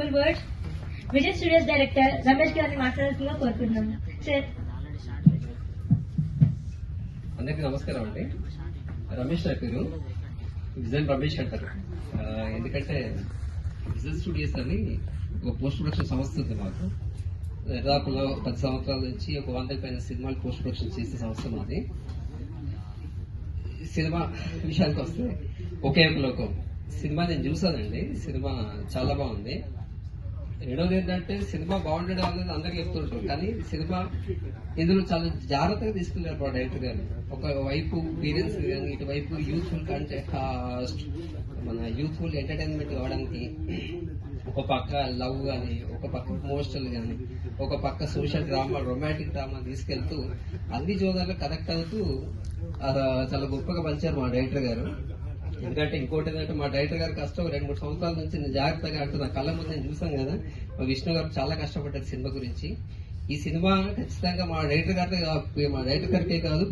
Beautiful words. Vijay studios director Ramesh గారిని మాట్లాడాల్సిందిగా కోరుకుంటున్నాం. సార్. అందరికీ నమస్కారం అండి. రమేష్ నా పేరు, విజయన్ రమేష్ అంటారు. ఎందుకంటే విజయ్ స్టూడియోస్ అని ఒక పోస్ట్ ప్రొడక్షన్ సంస్థ ఉంది మాకు. దాదాపులో 10 సంవత్సరాల నుంచి ఒక 100 పైన సినిమాలు పోస్ట్ ప్రొడక్షన్ చేసే సంస్థ మాది. సినిమా విషయానికి వస్తే ఒకే ఒక లోకం సినిమా నేను చూసానండి. సినిమా చాలా బాగుంది. రెండోది ఏంటంటే సినిమా బాగుండడం అనేది అందరికీ చెప్తుంటారు, కానీ సినిమా ఇందులో చాలా జాగ్రత్తగా తీసుకెళ్లారు మా డైరెక్టర్ గారు. ఒక వైపు పేరెంట్స్ కానీ, ఇటువైపు యూత్ఫుల్ కాస్ట్, మన యూత్ఫుల్ ఎంటర్టైన్మెంట్ కావడానికి ఒక పక్క లవ్ కానీ, ఒక పక్క ఎమోషనల్ కానీ, ఒక పక్క సోషల్ డ్రామా, రొమాంటిక్ డ్రామా తీసుకెళ్తూ అన్ని జోదాల్లో కనెక్ట్ అవుతూ చాలా గొప్పగా పంచారు మా డైరెక్టర్ గారు. ఎందుకంటే ఇంకోటి ఏంటంటే మా డైరెక్టర్ గారి కష్టం 2-3 సంవత్సరాల నుంచి నేను జాగ్రత్తగా అంటే నా కళ్ళ ముందు నేను చూసాను కదా. మా విష్ణు గారు చాలా కష్టపడ్డారు సినిమా గురించి. ఈ సినిమా ఖచ్చితంగా మా డైరెక్టర్ గారికే కాదు